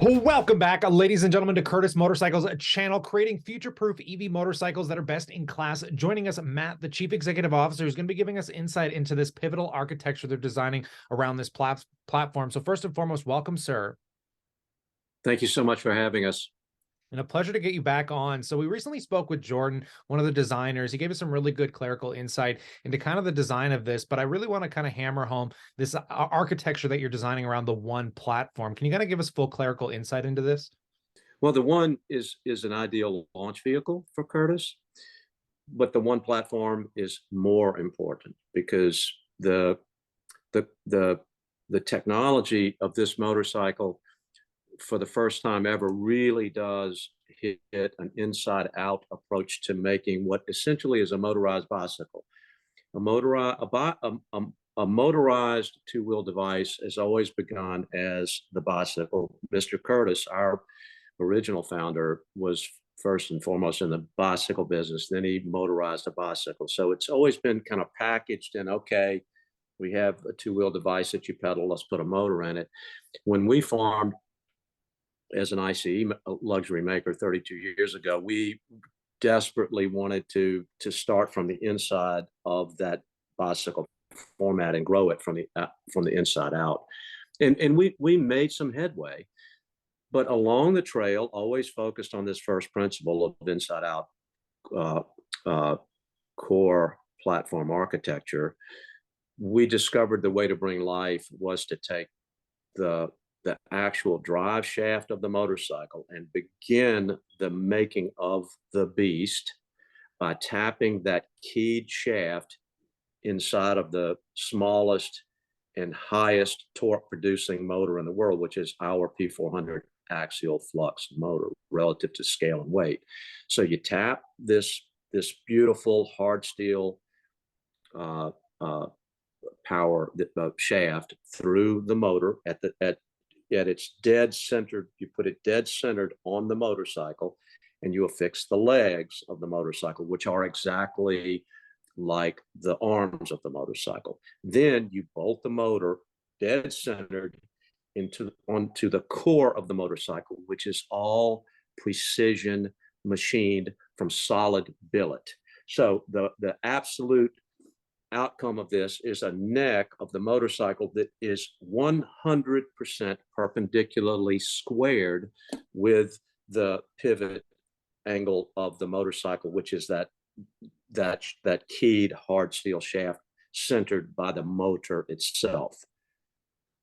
Welcome back, ladies and gentlemen, to Curtis Motorcycles channel, creating future-proof EV motorcycles that are best in class. Joining us, Matt, the Chief Executive Officer, is going to be giving us insight into this pivotal architecture they're designing around this platform. So first and foremost, welcome, sir. Thank you so much for having us. And a pleasure to get you back on. So we recently spoke with Jordan, one of the designers. He gave us some really good clerical insight into kind of the design of this, but I really want to kind of hammer home this architecture that you're designing around the one platform. Can you kind of give us full clerical insight into this? Well, the One is an ideal launch vehicle for Curtis, but the One platform is more important because the the the technology of this motorcycle for the first time ever really does hit an inside out approach to making what essentially is a motorized bicycle. A motorized two-wheel device has always begun as the bicycle. Mr. Curtis, our original founder, was first and foremost in the bicycle business. Then he motorized a bicycle. So it's always been kind of packaged in, okay, we have a two-wheel device that you pedal, let's put a motor in it. When we formed as an ICE luxury maker 32 years ago, we desperately wanted to start from the inside of that bicycle format and grow it from the inside out. And we made some headway, but along the trail, always focused on this first principle of inside out core platform architecture. We discovered the way to bring life was to take the actual drive shaft of the motorcycle and begin the making of the beast by tapping that keyed shaft inside of the smallest and highest torque producing motor in the world, which is our P400 axial flux motor relative to scale and weight. So you tap this beautiful hard steel power shaft through the motor at its dead centered. You put it dead centered on the motorcycle, and you affix the legs of the motorcycle, which are exactly like the arms of the motorcycle. Then you bolt the motor dead centered onto the core of the motorcycle, which is all precision machined from solid billet. So the absolute outcome of this is a neck of the motorcycle that is 100% perpendicularly squared with the pivot angle of the motorcycle, which is that keyed hard steel shaft centered by the motor itself.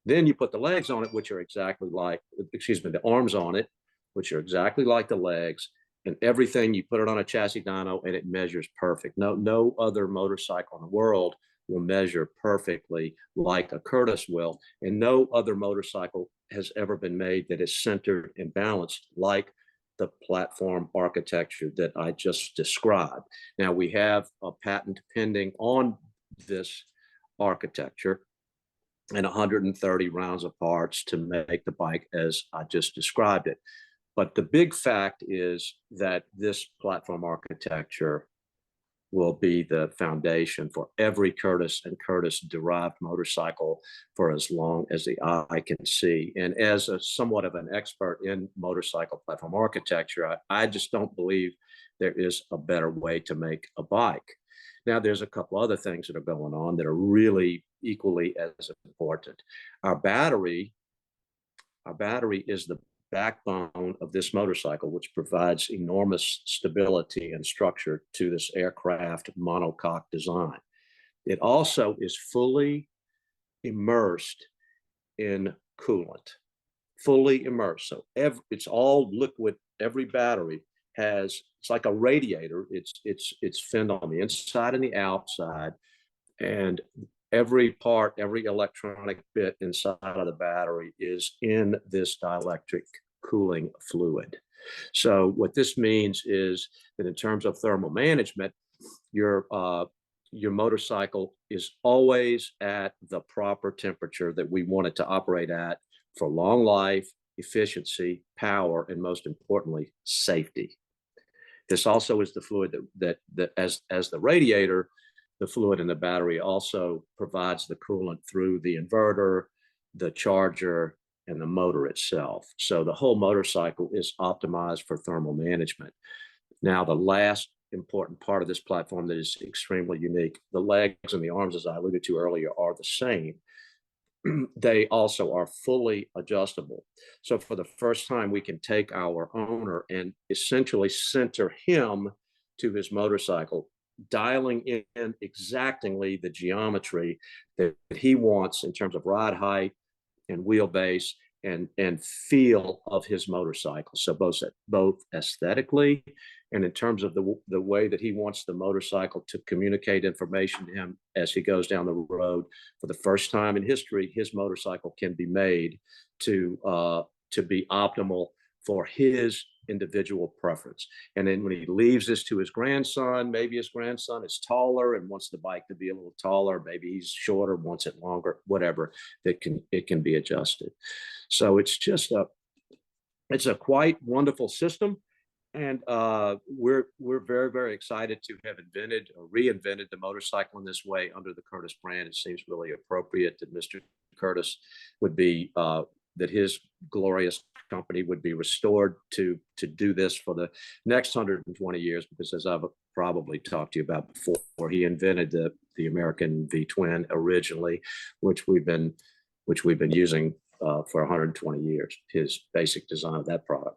Then you put the legs on it, which are exactly like, the arms on it, which are exactly like the legs, and everything. You put it on a chassis dyno and it measures perfect. No other motorcycle in the world will measure perfectly like a Curtis will, and no other motorcycle has ever been made that is centered and balanced like the platform architecture that I just described. Now, we have a patent pending on this architecture and 130 rounds of parts to make the bike as I just described it. But the big fact is that this platform architecture will be the foundation for every Curtis and Curtis derived motorcycle for as long as the eye can see. And as somewhat of an expert in motorcycle platform architecture, I just don't believe there is a better way to make a bike. Now, there's a couple other things that are going on that are really equally as important. Our battery is the backbone of this motorcycle, which provides enormous stability and structure to this aircraft monocoque design. It also is fully immersed in coolant, fully immersed. So it's all liquid. Every battery it's like a radiator. It's finned on the inside and the outside, and every electronic bit inside of the battery is in this dielectric cooling fluid. So what this means is that in terms of thermal management, your motorcycle is always at the proper temperature that we want it to operate at for long life, efficiency, power, and most importantly, safety. This also is the fluid that as the radiator, the fluid in the battery also provides the coolant through the inverter, the charger, and the motor itself. So the whole motorcycle is optimized for thermal management. Now, the last important part of this platform that is extremely unique, the legs and the arms, as I alluded to earlier, are the same. They also are fully adjustable. So for the first time, we can take our owner and essentially center him to his motorcycle, dialing in exactly the geometry that he wants in terms of ride height and wheelbase and feel of his motorcycle. So both aesthetically and in terms of the way that he wants the motorcycle to communicate information to him as he goes down the road. For the first time in history, his motorcycle can be made to be optimal for his individual preference. And then when he leaves this to his grandson, maybe his grandson is taller and wants the bike to be a little taller, maybe he's shorter, wants it longer, whatever, it can be adjusted. So it's a quite wonderful system. And we're very, very excited to have invented or reinvented the motorcycle in this way under the Curtis brand. It seems really appropriate that Mr. Curtis would be that his glorious company would be restored to do this for the next 120 years, because as I've probably talked to you about before, he invented the American V twin originally, which we've been using for 120 years, his basic design of that product.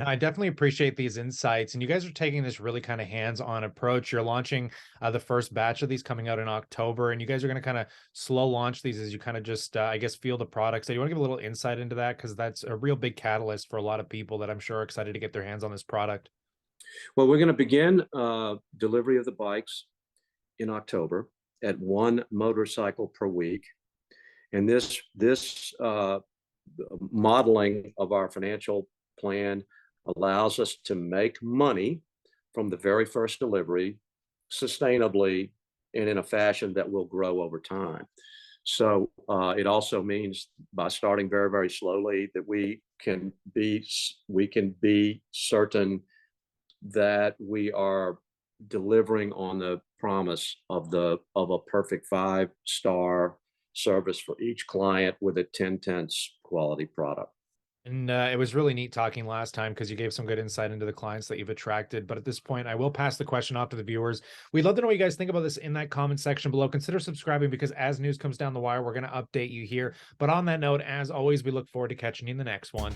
I definitely appreciate these insights. And you guys are taking this really kind of hands-on approach. You're launching the first batch of these coming out in October, and you guys are going to kind of slow launch these as you kind of just, I guess, feel the product. So you want to give a little insight into that? Because that's a real big catalyst for a lot of people that I'm sure are excited to get their hands on this product. Well, we're going to begin delivery of the bikes in October at one motorcycle per week. And this modeling of our financial plan allows us to make money from the very first delivery sustainably and in a fashion that will grow over time. So it also means by starting very, very slowly that we can be certain that we are delivering on the promise of a perfect 5-star service for each client with a 10/10 quality product. And it was really neat talking last time because you gave some good insight into the clients that you've attracted. But at this point, I will pass the question off to the viewers. We'd love to know what you guys think about this in that comment section below. Consider subscribing because as news comes down the wire, we're going to update you here. But on that note, as always, we look forward to catching you in the next one.